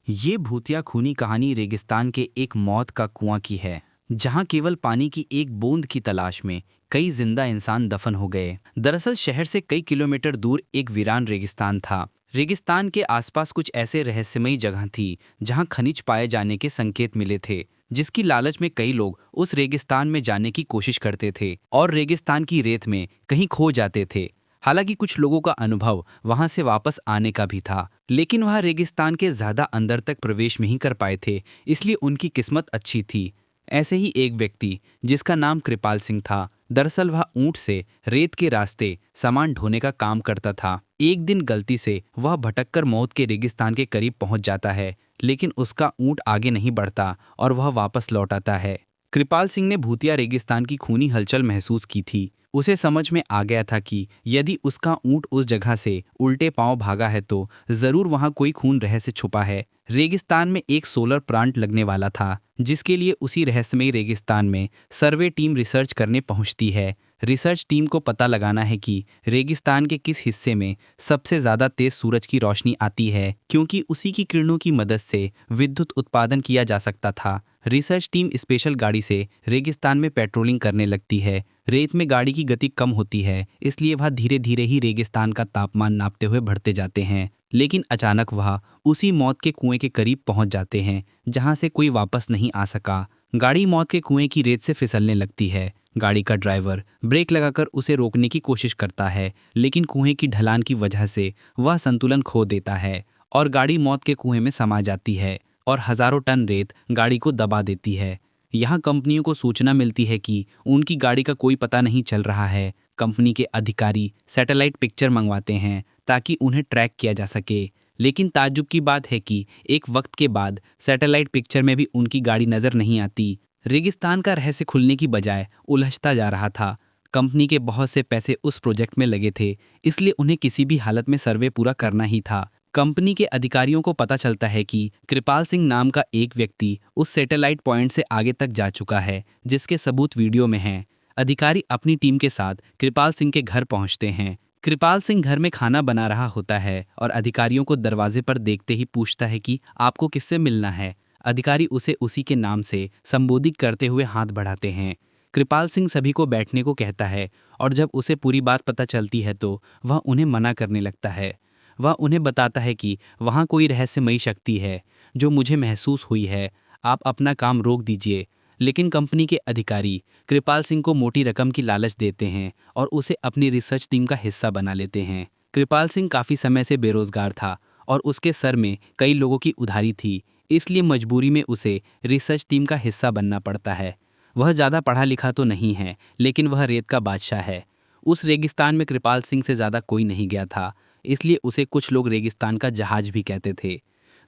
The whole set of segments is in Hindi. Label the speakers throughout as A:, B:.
A: ये भूतिया खूनी कहानी रेगिस्तान के एक मौत का कुआं की है, जहां केवल पानी की एक बूंद की तलाश में कई जिंदा इंसान दफन हो गए। दरअसल शहर से कई किलोमीटर दूर एक वीरान रेगिस्तान था। रेगिस्तान के आसपास कुछ ऐसे रहस्यमयी जगह थी जहां खनिज पाए जाने के संकेत मिले थे, जिसकी लालच में कई लोग उस रेगिस्तान में जाने की कोशिश करते थे और रेगिस्तान की रेत में कहीं खो जाते थे। हालांकि कुछ लोगों का अनुभव वहां से वापस आने का भी था, लेकिन वह रेगिस्तान के ज्यादा अंदर तक प्रवेश नहीं कर पाए थे, इसलिए उनकी किस्मत अच्छी थी। ऐसे ही एक व्यक्ति जिसका नाम कृपाल सिंह था। दरअसल वह ऊंट से रेत के रास्ते सामान ढोने का काम करता था। एक दिन गलती से वह भटककर मौत के रेगिस्तान के करीब पहुंच जाता है, लेकिन उसका ऊंट आगे नहीं बढ़ता और वह वापस लौट आता है। कृपाल सिंह ने भूतिया रेगिस्तान की खूनी हलचल महसूस की थी। उसे समझ में आ गया था कि यदि उसका ऊंट उस जगह से उल्टे पांव भागा है तो जरूर वहां कोई खून रहस्य छुपा है। रेगिस्तान में एक सोलर प्लांट लगने वाला था, जिसके लिए उसी रहस्यमयी रेगिस्तान में सर्वे टीम रिसर्च करने पहुंचती है। रिसर्च टीम को पता लगाना है कि रेगिस्तान के किस हिस्से में सबसे ज्यादा तेज सूरज की रोशनी आती है, क्योंकि उसी की किरणों की मदद से विद्युत उत्पादन किया जा सकता था। रिसर्च टीम स्पेशल गाड़ी से रेगिस्तान में पेट्रोलिंग करने लगती है। रेत में गाड़ी की गति कम होती है, इसलिए वह धीरे धीरे ही रेगिस्तान का तापमान नापते हुए बढ़ते जाते हैं। लेकिन अचानक वह उसी मौत के कुएं के करीब पहुंच जाते हैं, जहां से कोई वापस नहीं आ सका। गाड़ी मौत के कुएं की रेत से फिसलने लगती है। गाड़ी का ड्राइवर ब्रेक लगाकर उसे रोकने की कोशिश करता है, लेकिन कुएं की ढलान की वजह से वह संतुलन खो देता है और गाड़ी मौत के कुएं में समा जाती है और हजारों टन रेत गाड़ी को दबा देती है। यहाँ कंपनियों को सूचना मिलती है कि उनकी गाड़ी का कोई पता नहीं चल रहा है। कंपनी के अधिकारी सैटेलाइट पिक्चर मंगवाते हैं ताकि उन्हें ट्रैक किया जा सके, लेकिन ताज्जुब की बात है कि एक वक्त के बाद सैटेलाइट पिक्चर में भी उनकी गाड़ी नजर नहीं आती। रेगिस्तान का रहस्य खुलने की बजाय उलझता जा रहा था। कंपनी के बहुत से पैसे उस प्रोजेक्ट में लगे थे, इसलिए उन्हें किसी भी हालत में सर्वे पूरा करना ही था। कंपनी के अधिकारियों को पता चलता है कि कृपाल सिंह नाम का एक व्यक्ति उस सैटेलाइट पॉइंट से आगे तक जा चुका है, जिसके सबूत वीडियो में हैं। अधिकारी अपनी टीम के साथ कृपाल सिंह के घर पहुंचते हैं। कृपाल सिंह घर में खाना बना रहा होता है और अधिकारियों को दरवाजे पर देखते ही पूछता है कि आपको किससे मिलना है। अधिकारी उसे उसी के नाम से संबोधित करते हुए हाथ बढ़ाते हैं। कृपाल सिंह सभी को बैठने को कहता है और जब उसे पूरी बात पता चलती है तो वह उन्हें मना करने लगता है। वह उन्हें बताता है कि वहाँ कोई रहस्यमयी शक्ति है जो मुझे महसूस हुई है, आप अपना काम रोक दीजिए। लेकिन कंपनी के अधिकारी कृपाल सिंह को मोटी रकम की लालच देते हैं और उसे अपनी रिसर्च टीम का हिस्सा बना लेते हैं। कृपाल सिंह काफ़ी समय से बेरोजगार था और उसके सर में कई लोगों की उधारी थी, इसलिए मजबूरी में उसे रिसर्च टीम का हिस्सा बनना पड़ता है। वह ज़्यादा पढ़ा लिखा तो नहीं है, लेकिन वह रेत का बादशाह है। उस रेगिस्तान में कृपाल सिंह से ज़्यादा कोई नहीं गया था, इसलिए उसे कुछ लोग रेगिस्तान का जहाज भी कहते थे।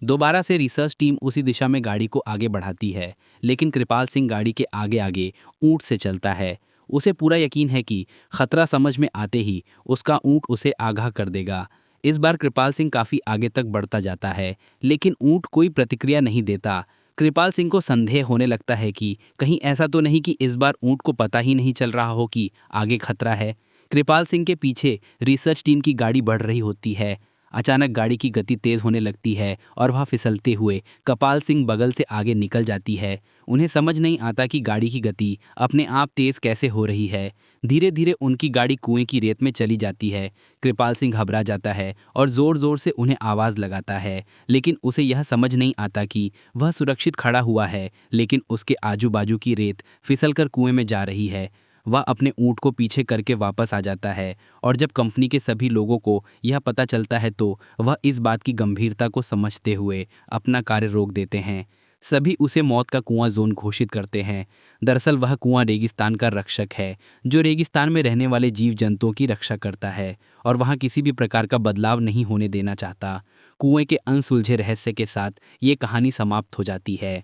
A: दोबारा से रिसर्च टीम उसी दिशा में गाड़ी को आगे बढ़ाती है, लेकिन कृपाल सिंह गाड़ी के आगे आगे ऊंट से चलता है। उसे पूरा यकीन है कि खतरा समझ में आते ही उसका ऊंट उसे आगाह कर देगा। इस बार कृपाल सिंह काफ़ी आगे तक बढ़ता जाता है, लेकिन ऊंट कोई प्रतिक्रिया नहीं देता। कृपाल सिंह को संदेह होने लगता है कि कहीं ऐसा तो नहीं कि इस बार ऊंट को पता ही नहीं चल रहा हो कि आगे खतरा है। कृपाल सिंह के पीछे रिसर्च टीम की गाड़ी बढ़ रही होती है। अचानक गाड़ी की गति तेज होने लगती है और वह फिसलते हुए कृपाल सिंह बगल से आगे निकल जाती है। उन्हें समझ नहीं आता कि गाड़ी की गति अपने आप तेज कैसे हो रही है। धीरे धीरे उनकी गाड़ी कुएं की रेत में चली जाती है। कृपाल सिंह घबरा जाता है और जोर जोर से उन्हें आवाज़ लगाता है, लेकिन उसे यह समझ नहीं आता कि वह सुरक्षित खड़ा हुआ है, लेकिन उसके आजू बाजू की रेत फिसलकर कुएं में जा रही है। वह अपने ऊँट को पीछे करके वापस आ जाता है और जब कंपनी के सभी लोगों को यह पता चलता है तो वह इस बात की गंभीरता को समझते हुए अपना कार्य रोक देते हैं। सभी उसे मौत का कुआं जोन घोषित करते हैं। दरअसल वह कुआं रेगिस्तान का रक्षक है, जो रेगिस्तान में रहने वाले जीव जंतुओं की रक्षा करता है और वहाँ किसी भी प्रकार का बदलाव नहीं होने देना चाहता। कुएं के अनसुलझे रहस्य के साथ ये कहानी समाप्त हो जाती है।